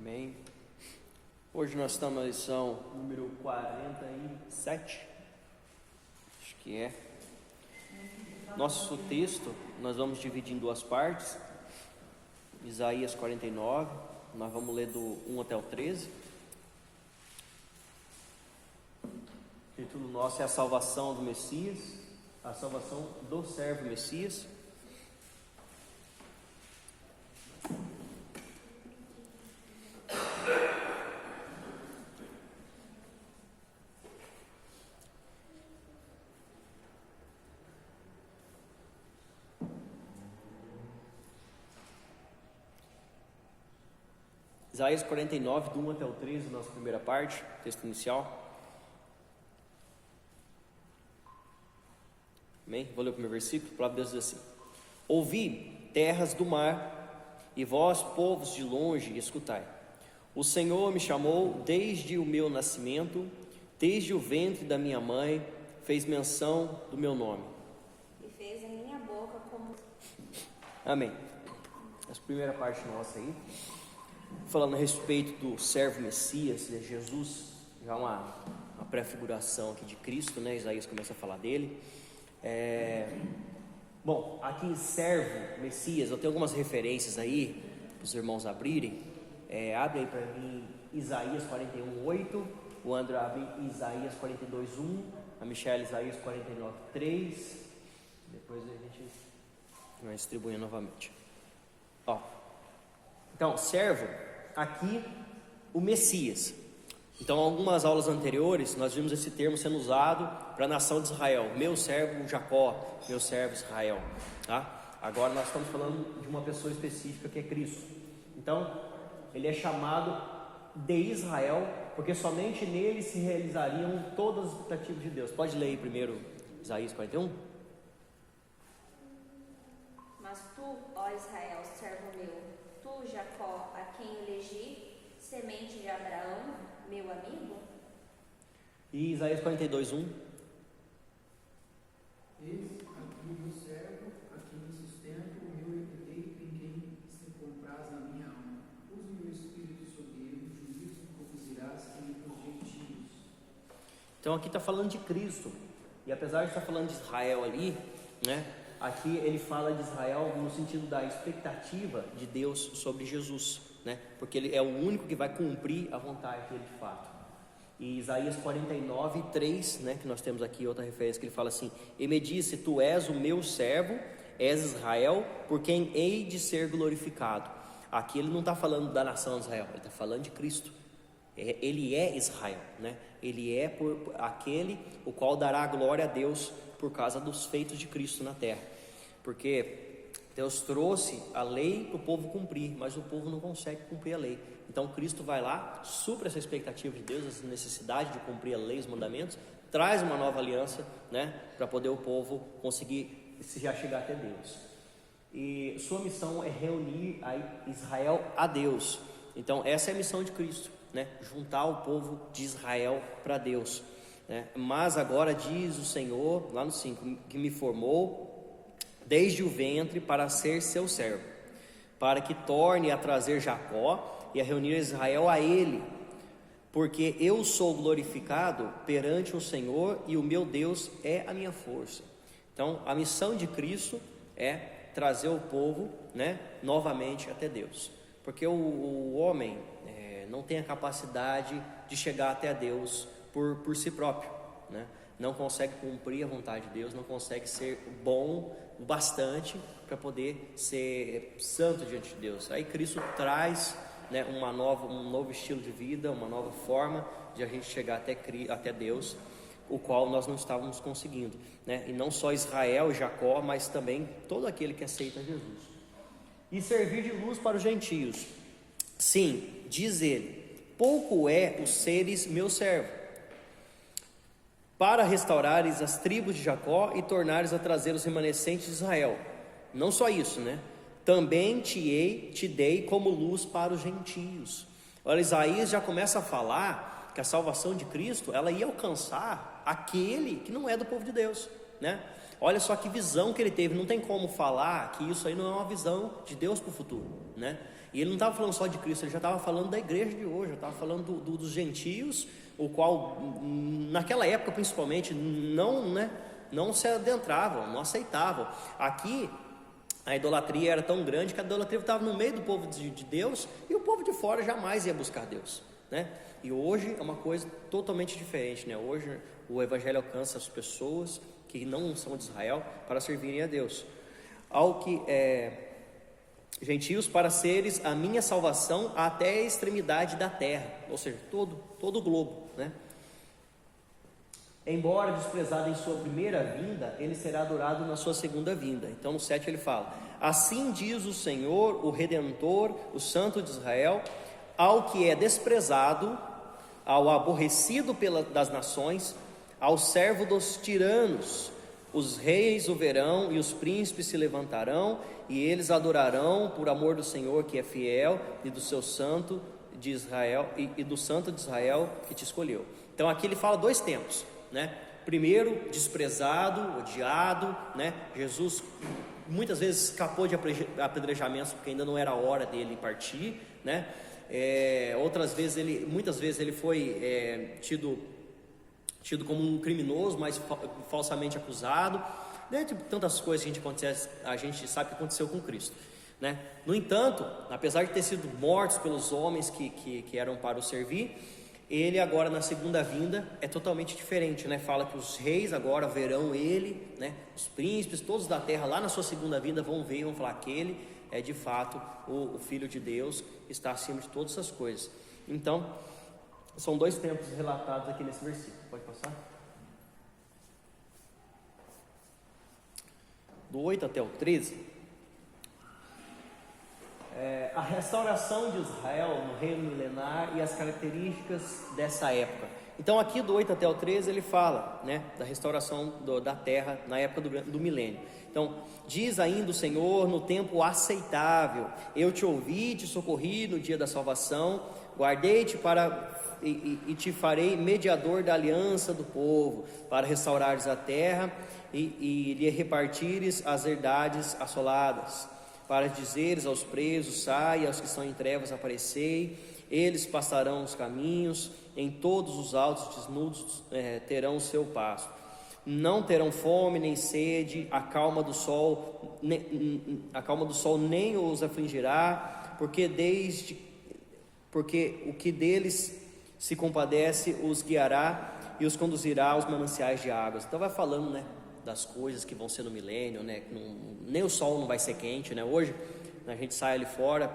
Amém. Hoje nós estamos na lição número 47, acho que é. Nosso texto nós vamos dividir em duas partes. Isaías 49, nós vamos ler do 1 até o 13. O título nosso é a salvação do Messias, a salvação do servo Messias. Isaías 49, do 1 até o 13, nossa primeira parte, texto inicial. Amém? Vou ler o primeiro versículo. A palavra de Deus diz assim: ouvi, terras do mar, e vós, povos de longe, escutai. O Senhor me chamou desde o meu nascimento, desde o ventre da minha mãe, fez menção do meu nome. E fez em minha boca como... Amém. Essa primeira parte nossa aí, falando a respeito do servo Messias, né, Jesus, já uma prefiguração aqui de Cristo, né? Isaías começa a falar dele. Bom, aqui servo Messias, eu tenho algumas referências aí para os irmãos abrirem. Abre aí para mim Isaías 41, 8, o André abre Isaías 42, 1, a Michelle Isaías 49, 3, depois a gente vai distribuir novamente. Então, servo, aqui o Messias. Então, algumas aulas anteriores, nós vimos esse termo sendo usado para a nação de Israel. Meu servo Jacó, meu servo Israel. Tá? Agora nós estamos falando de uma pessoa específica que é Cristo. Então, ele é chamado de Israel, porque somente nele se realizariam todas as expectativas de Deus. Pode ler aí primeiro Isaías 41? Mas tu, ó Israel, servo meu, tu, Jacó, a quem elegi, semente de Abraão, meu amigo? E Isaías 42, 1. Eis aqui o meu servo, a quem me sustento, o meu eleito, em quem se compraz na minha alma. Use o meu espírito sobre ele, juízo conduzirás entre os gentios. Então aqui está falando de Cristo. E apesar de estar falando de Israel ali, né? Aqui ele fala de Israel no sentido da expectativa de Deus sobre Jesus, né? Porque ele é o único que vai cumprir a vontade dele de fato. E Isaías 49, 3, né, que nós temos aqui outra referência, que ele fala assim: e me disse, tu és o meu servo, és Israel, por quem hei de ser glorificado. Aqui ele não está falando da nação de Israel, ele está falando de Cristo. Ele é Israel, né? Ele é por aquele o qual dará glória a Deus por causa dos feitos de Cristo na terra. Porque Deus trouxe a lei para o povo cumprir, mas o povo não consegue cumprir a lei. Então Cristo vai lá, supra essa expectativa de Deus, essa necessidade de cumprir a lei, os mandamentos, traz uma nova aliança, né, para poder o povo conseguir já chegar até Deus. E sua missão é reunir a Israel a Deus. Então essa é a missão de Cristo, né, juntar o povo de Israel para Deus, né? Mas agora diz o Senhor, lá no 5, que me formou desde o ventre para ser seu servo, para que torne a trazer Jacó e a reunir Israel a ele, porque eu sou glorificado perante o Senhor e o meu Deus é a minha força. Então a missão de Cristo é trazer o povo, né, novamente até Deus, porque o homem não tem a capacidade de chegar até a Deus por si próprio, né? Não consegue cumprir a vontade de Deus, não consegue ser bom o bastante para poder ser santo diante de Deus. Aí Cristo traz, né, um novo estilo de vida, uma nova forma de a gente chegar até Deus, o qual nós não estávamos conseguindo, né? E não só Israel e Jacó, mas também todo aquele que aceita Jesus. E servir de luz para os gentios. Sim, diz ele, pouco é os seres meu servo, para restaurares as tribos de Jacó e tornares a trazer os remanescentes de Israel. Não só isso, né? Também te dei como luz para os gentios. Olha, Isaías já começa a falar que a salvação de Cristo, ela ia alcançar aquele que não é do povo de Deus, né? Olha só que visão que ele teve. Não tem como falar que isso aí não é uma visão de Deus para o futuro, né? E ele não estava falando só de Cristo, ele já estava falando da igreja de hoje, já estava falando dos gentios, o qual naquela época principalmente não se adentravam, não aceitavam. Aqui a idolatria era tão grande que a idolatria estava no meio do povo de Deus, e o povo de fora jamais ia buscar Deus, né? E hoje é uma coisa totalmente diferente, né? Hoje o evangelho alcança as pessoas que não são de Israel para servirem a Deus. Ao que gentios, para seres a minha salvação até a extremidade da terra, ou seja, todo o globo, né? Embora desprezado em sua primeira vinda, ele será adorado na sua segunda vinda. Então no 7 ele fala: assim diz o Senhor, o Redentor, o Santo de Israel, ao que é desprezado, ao aborrecido das nações, ao servo dos tiranos, os reis o verão e os príncipes se levantarão, e eles adorarão por amor do Senhor que é fiel, e do seu santo de Israel, e do santo de Israel que te escolheu. Então aqui ele fala dois tempos, né? Primeiro, desprezado, odiado, né? Jesus muitas vezes escapou de apedrejamentos porque ainda não era a hora dele partir, né? Muitas vezes ele foi tido como um criminoso, mas falsamente acusado, dentre tantas coisas que a gente sabe que aconteceu com Cristo, né? No entanto, apesar de ter sido mortos pelos homens que eram para o servir, ele agora na segunda vinda é totalmente diferente, né? Fala que os reis agora verão ele, né? Os príncipes, todos da terra lá na sua segunda vinda vão ver e vão falar que ele é de fato o Filho de Deus, que está acima de todas essas coisas. Então, são dois tempos relatados aqui nesse versículo. Pode passar? Do 8 até o 13, a restauração de Israel no reino milenar e as características dessa época. Então aqui do 8 até o 13 ele fala, né, da restauração da terra na época do milênio. Então, diz ainda o Senhor: no tempo aceitável, eu te ouvi, te socorri no dia da salvação, guardei-te e te farei mediador da aliança do povo, para restaurares a terra e lhe repartires as herdades assoladas, para dizeres aos presos: sai, aos que estão em trevas aparecei, eles passarão os caminhos, em todos os altos desnudos terão o seu pasto, não terão fome nem sede, a calma do sol nem os afligirá, porque o que deles se compadece os guiará e os conduzirá aos mananciais de águas. Então vai falando, né, das coisas que vão ser no milênio, né? Nem o sol não vai ser quente, né? Hoje a gente sai ali fora,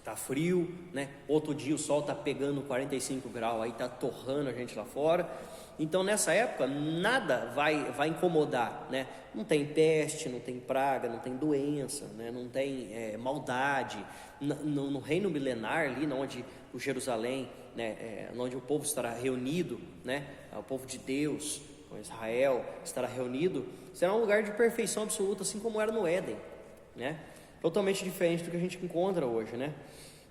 tá frio, né? Outro dia o sol tá pegando 45 graus, aí tá torrando a gente lá fora. Então nessa época nada vai incomodar, né? Não tem peste, não tem praga, não tem doença, né? Não tem maldade. No reino milenar ali, onde o Jerusalém, né, onde o povo estará reunido, né? O povo de Deus, Israel estará reunido, será um lugar de perfeição absoluta, assim como era no Éden, né? Totalmente diferente do que a gente encontra hoje, né?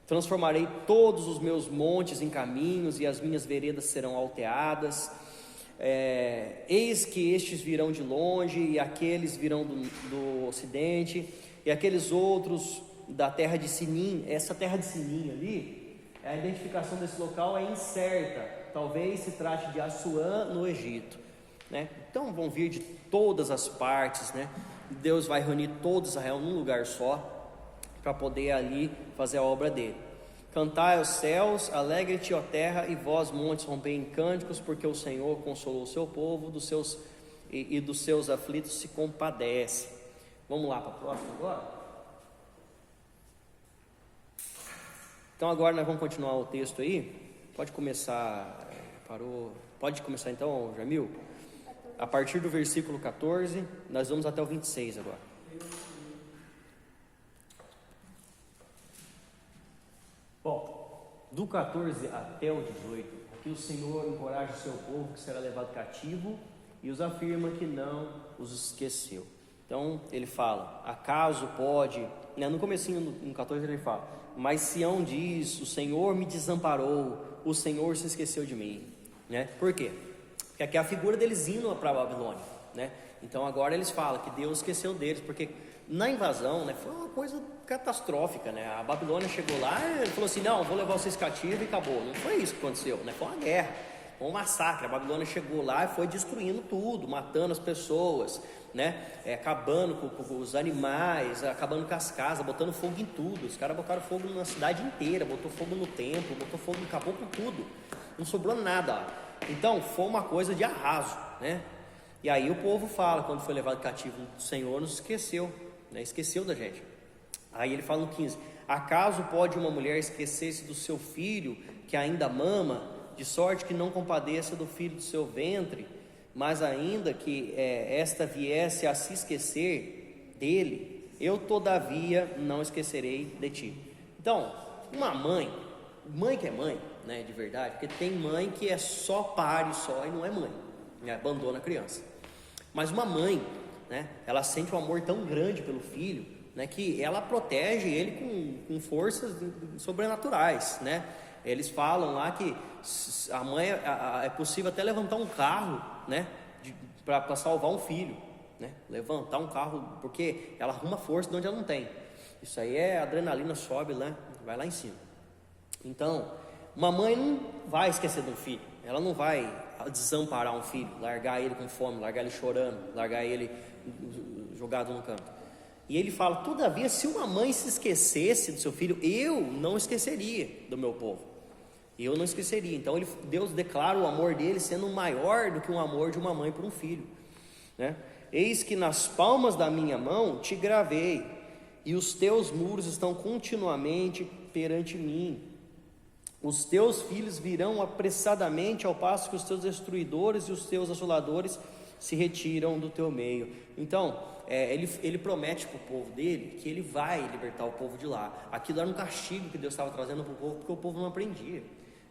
Transformarei todos os meus montes em caminhos e as minhas veredas serão alteadas. Eis que estes virão de longe e aqueles virão do ocidente e aqueles outros da terra de Sinim. Essa terra de Sinim ali, a identificação desse local é incerta, talvez se trate de Assuã no Egito, né? Então vão vir de todas as partes, né? Deus vai reunir todo Israel num lugar só para poder ali fazer a obra dele. Cantai aos céus, alegre-te, ó terra, e vós montes rompei em cânticos, porque o Senhor consolou o seu povo, dos seus aflitos se compadece. Vamos lá para a próxima agora? Então agora nós vamos continuar o texto aí. Pode começar, parou? Pode começar então, Jamil? A partir do versículo 14, nós vamos até o 26 agora. Bom, do 14 até o 18, aqui o Senhor encoraja o seu povo que será levado cativo e os afirma que não os esqueceu. Então ele fala: acaso pode, no comecinho no 14 ele fala: mas Sião diz, o Senhor me desamparou, o Senhor se esqueceu de mim, né? Por quê? Porque aqui é a figura deles indo para a Babilônia, né? Então agora eles falam que Deus esqueceu deles, porque na invasão, né, foi uma coisa catastrófica, né? A Babilônia chegou lá e falou assim: não, vou levar vocês cativos e acabou. Não foi isso que aconteceu, né? Foi uma guerra, foi um massacre. A Babilônia chegou lá e foi destruindo tudo, matando as pessoas, né? Acabando com os animais, acabando com as casas, botando fogo em tudo. Os caras botaram fogo na cidade inteira, botou fogo no templo, botou fogo, acabou com tudo, não sobrou nada lá. Então foi uma coisa de arraso, né? E aí o povo fala, quando foi levado cativo, o Senhor nos esqueceu, né? Esqueceu da gente. Aí ele fala no 15: acaso pode uma mulher esquecer-se do seu filho que ainda mama, de sorte que não compadeça do filho do seu ventre? Mas ainda que esta viesse a se esquecer dele, eu todavia não esquecerei de ti. Então, uma mãe que é mãe, né, de verdade, porque tem mãe que é só pare só e não é mãe, né, abandona a criança. Mas uma mãe, né, ela sente um amor tão grande pelo filho, né, que ela protege ele com forças sobrenaturais, né? Eles falam lá que a mãe é possível até levantar um carro, né, para salvar um filho, né? Levantar um carro, porque ela arruma força de onde ela não tem. Isso aí a adrenalina sobe, né? Vai lá em cima. Então, uma mãe não vai esquecer do filho, ela não vai desamparar um filho, largar ele com fome, largar ele chorando, largar ele jogado no canto. E ele fala: todavia, se uma mãe se esquecesse do seu filho, eu não esqueceria do meu povo. Eu não esqueceria. Então Deus declara o amor dele sendo maior do que o amor de uma mãe por um filho, né? Eis que nas palmas da minha mão te gravei, e os teus muros estão continuamente perante mim. Os teus filhos virão apressadamente, ao passo que os teus destruidores e os teus assoladores se retiram do teu meio. Então ele promete para o povo dele que ele vai libertar o povo de lá. Aquilo era um castigo que Deus estava trazendo para o povo, porque o povo não aprendia.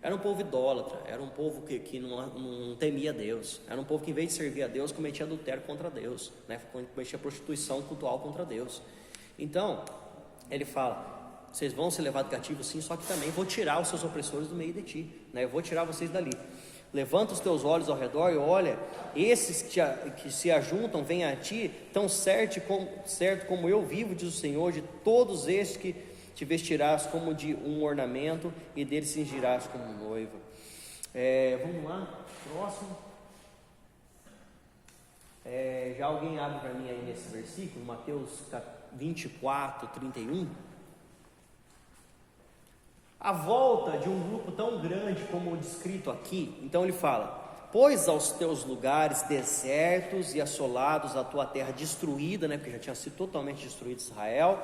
Era um povo idólatra, era um povo que não temia Deus, era um povo que, em vez de servir a Deus, cometia adultério contra Deus, né? Cometia prostituição cultual contra Deus. Então ele fala: vocês vão ser levados cativos sim, só que também vou tirar os seus opressores do meio de ti, né? Eu vou tirar vocês dali. Levanta os teus olhos ao redor e olha, esses que se ajuntam vêm a ti, tão certo como eu vivo, diz o Senhor, de todos estes que te vestirás como de um ornamento, e deles cingirás como noiva. Vamos lá, próximo. Já alguém abre para mim aí nesse versículo, Mateus 24, 31. A volta de um grupo tão grande como o descrito aqui, então ele fala: pois aos teus lugares desertos e assolados, a tua terra destruída, né, porque já tinha sido totalmente destruído Israel,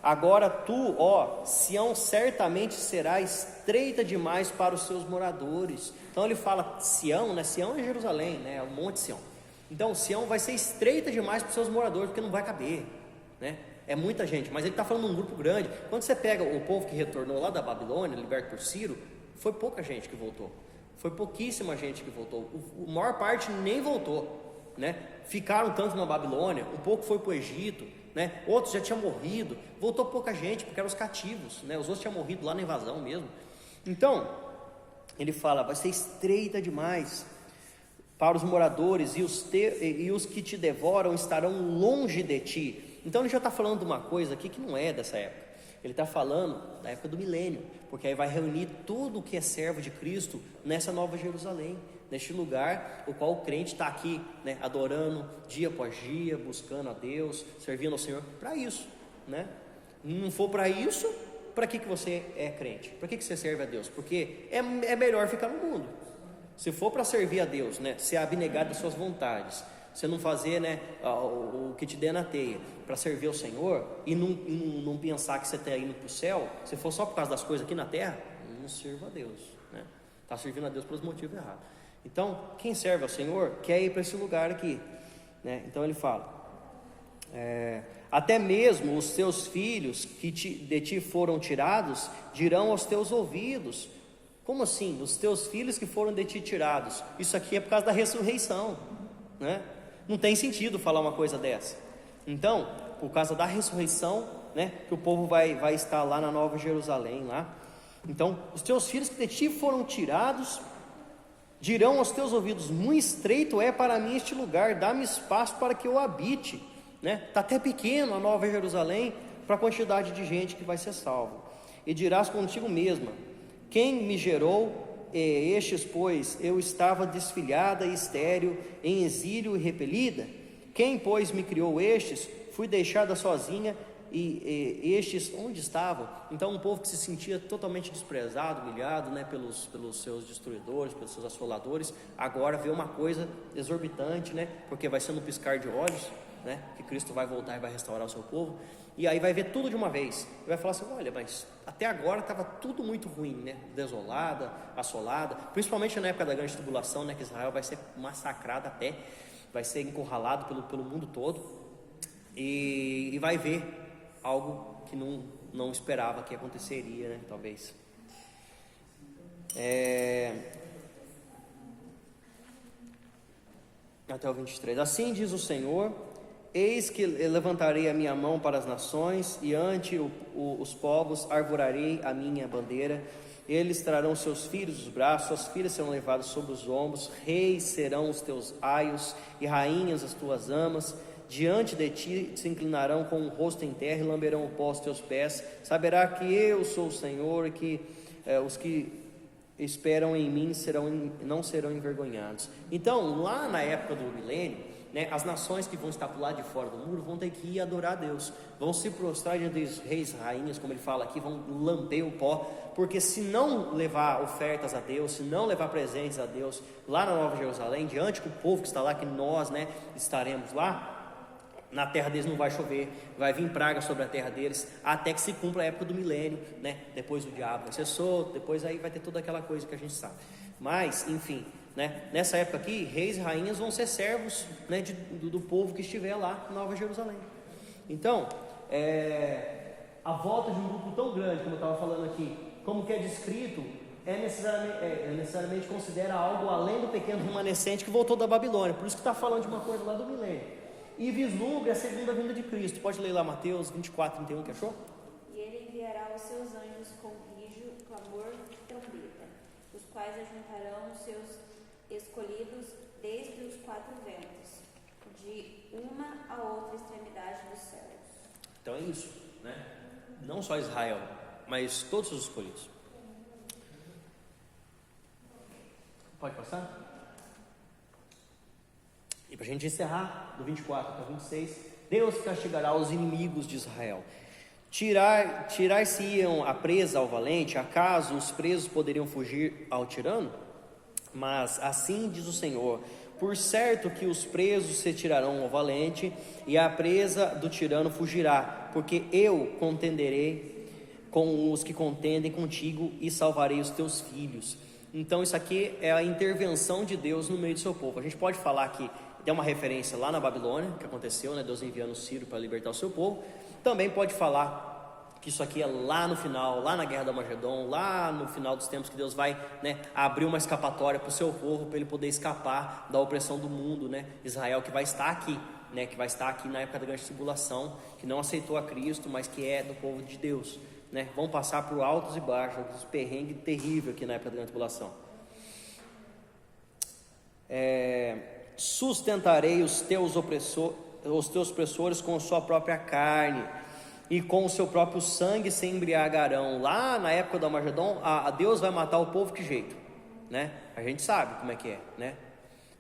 agora tu, ó Sião, certamente será estreita demais para os seus moradores. Então ele fala Sião, né? Sião é Jerusalém, né? É o Monte Sião. Então Sião vai ser estreita demais para os seus moradores, porque não vai caber, né? É muita gente, mas ele está falando de um grupo grande. Quando você pega o povo que retornou lá da Babilônia, liberto por Ciro, foi pouca gente que voltou, foi pouquíssima gente que voltou. A maior parte nem voltou, né? Ficaram tanto na Babilônia, um pouco foi para o Egito, né? Outros já tinham morrido, voltou pouca gente, porque eram os cativos, né? Os outros tinham morrido lá na invasão mesmo. Então ele fala: vai ser estreita demais para os moradores, e os que te devoram estarão longe de ti. Então ele já está falando de uma coisa aqui que não é dessa época. Ele está falando da época do milênio, porque aí vai reunir tudo o que é servo de Cristo nessa nova Jerusalém, neste lugar o qual o crente está aqui, né, adorando dia após dia, buscando a Deus, servindo ao Senhor. Para isso, né? Não for para isso, para que você é crente? Para que você serve a Deus? Porque é melhor ficar no mundo. Se for para servir a Deus, né, ser abnegado das suas vontades, você não fazer, né, o que te der na teia, para servir ao Senhor, e não pensar que você está indo para o céu, se for só por causa das coisas aqui na terra, não sirva a Deus, né? Está servindo a Deus pelos motivos errados. Então, quem serve ao Senhor quer ir para esse lugar aqui, né? Então ele fala: até mesmo os teus filhos que de ti foram tirados dirão aos teus ouvidos. Como assim? Os teus filhos que foram de ti tirados? Isso aqui é por causa da ressurreição, né? Não tem sentido falar uma coisa dessa. Então, por causa da ressurreição, né, que o povo vai estar lá na Nova Jerusalém lá. Então, os teus filhos que de ti foram tirados dirão aos teus ouvidos: muito estreito é para mim este lugar, dá-me espaço para que eu habite, né? Está até pequeno a Nova Jerusalém para a quantidade de gente que vai ser salvo. E dirás contigo mesma: quem me gerou? Estes, pois, eu estava desfilhada e estéril, em exílio e repelida. Quem, pois, me criou estes? Fui deixada sozinha, e estes onde estavam? Então, um povo que se sentia totalmente desprezado, humilhado, né, pelos seus destruidores, pelos seus assoladores, agora vê uma coisa exorbitante, né, porque vai ser no piscar de olhos, né, que Cristo vai voltar e vai restaurar o seu povo. E aí vai ver tudo de uma vez, e vai falar assim: olha, mas até agora estava tudo muito ruim, né? Desolada, assolada, principalmente na época da grande tribulação, né? Que Israel vai ser massacrado até, vai ser encurralado pelo mundo todo, e vai ver algo que não esperava que aconteceria, né? Talvez. Até o 23. Assim diz o Senhor: eis que levantarei a minha mão para as nações, e ante os povos arvorarei a minha bandeira. Eles trarão seus filhos nos braços, suas filhas serão levadas sobre os ombros. Reis serão os teus aios, e rainhas as tuas amas. Diante de ti se inclinarão com o rosto em terra, e lamberão o pó aos teus pés. Saberá que eu sou o Senhor, e que os que esperam em mim não serão envergonhados. Então, lá na época do milênio, né, as nações que vão estar por lá de fora do muro vão ter que ir adorar a Deus, vão se prostrar diante dos reis e rainhas, como ele fala aqui, vão lamber o pó, porque se não levar ofertas a Deus, se não levar presentes a Deus lá na Nova Jerusalém, diante do povo que está lá, que nós, né, estaremos lá, na terra deles não vai chover, vai vir praga sobre a terra deles, até que se cumpra a época do milênio, né? Depois o diabo vai ser solto, depois aí vai ter toda aquela coisa que a gente sabe. Mas, enfim, né? Nessa época aqui, reis e rainhas vão ser servos, né, do povo que estiver lá em Nova Jerusalém. Então, a volta de um grupo tão grande, como eu estava falando aqui, como que é descrito, necessariamente considera algo além do pequeno remanescente que voltou da Babilônia. Por isso que está falando de uma coisa lá do milênio. E vislumbre a segunda vinda de Cristo. Pode ler lá Mateus 24, 31, que achou? E ele enviará os seus anjos com rijo, clamor e trombeta, os quais ajuntarão os seus escolhidos desde os quatro ventos, de uma a outra extremidade dos céus. Então é isso, né? Não só Israel, mas todos os escolhidos. Pode passar? E para a gente encerrar, do 24 para 26, Deus castigará os inimigos de Israel. Tirar-se-iam a presa ao valente? Acaso os presos poderiam fugir ao tirano? Mas assim diz o Senhor: por certo que os presos se tirarão ao valente, e a presa do tirano fugirá, porque eu contenderei com os que contendem contigo, e salvarei os teus filhos. Então isso aqui é a intervenção de Deus no meio do seu povo. A gente pode falar que tem uma referência lá na Babilônia, que aconteceu, né? Deus enviando o Ciro para libertar o seu povo. Também pode falar que isso aqui é lá no final, lá na Guerra do Armagedon, lá no final dos tempos, que Deus vai, né, abrir uma escapatória para o seu povo, para ele poder escapar da opressão do mundo, né? Israel, que vai estar aqui, né? Que vai estar aqui na época da grande tribulação, que não aceitou a Cristo, mas que é do povo de Deus, né? Vão passar por altos e baixos, uns perrengues terríveis aqui na época da grande tribulação. Sustentarei os teus opressores com a sua própria carne, e com o seu próprio sangue se embriagarão. Lá na época do Armagedon, a Deus vai matar o povo que jeito, né? A gente sabe como é que é, né?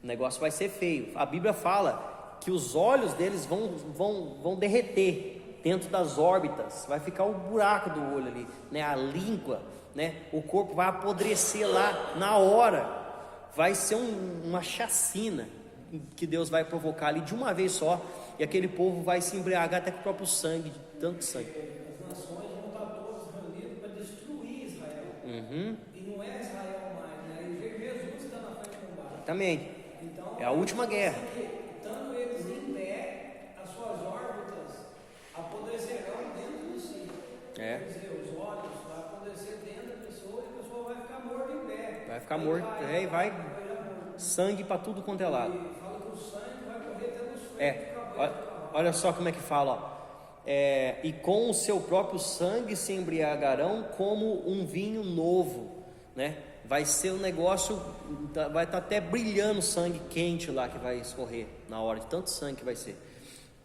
O negócio vai ser feio. A Bíblia fala que os olhos deles vão derreter dentro das órbitas, vai ficar o buraco do olho ali, né? A língua, né? O corpo vai apodrecer lá na hora, vai ser uma chacina que Deus vai provocar ali de uma vez só, e aquele povo vai se embriagar até com o próprio sangue, de tanto sangue. As nações vão estar todas reunidas para destruir Israel. E não é Israel mais, né? E Jesus está na frente do combate. Também. Então, é a última guerra. Estando eles em pé, as suas órbitas apodrecerão dentro de si. Quer dizer, os olhos vão apodrecer dentro da pessoa, e a pessoa vai ficar morta em pé. Vai ficar morto, e vai sangue para tudo quanto é lado. Fala que o sangue vai correr até nos freios. Olha só como é que fala, ó. E com o seu próprio sangue se embriagarão como um vinho novo, né? Vai ser um negócio, vai estar até brilhando sangue quente lá que vai escorrer na hora, de tanto sangue que vai ser.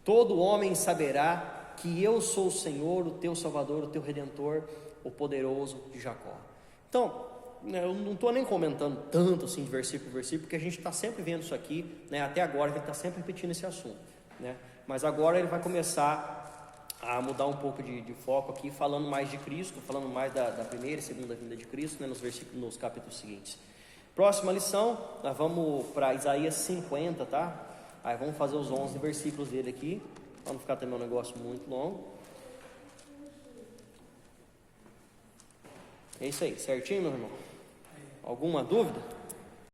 Todo homem saberá que eu sou o Senhor, o teu Salvador, o teu Redentor, o poderoso de Jacó. Então, eu não estou nem comentando tanto assim de versículo por versículo, porque a gente está sempre vendo isso aqui, né? Até agora ele está sempre repetindo esse assunto, né? Mas agora ele vai começar a mudar um pouco de foco aqui, falando mais de Cristo, falando mais da primeira e segunda vinda de Cristo, né? Nos capítulos seguintes. Próxima lição, nós vamos para Isaías 50, tá? Aí vamos fazer os 11 versículos dele aqui, para não ficar também um negócio muito longo. É isso aí, certinho, meu irmão? Alguma dúvida?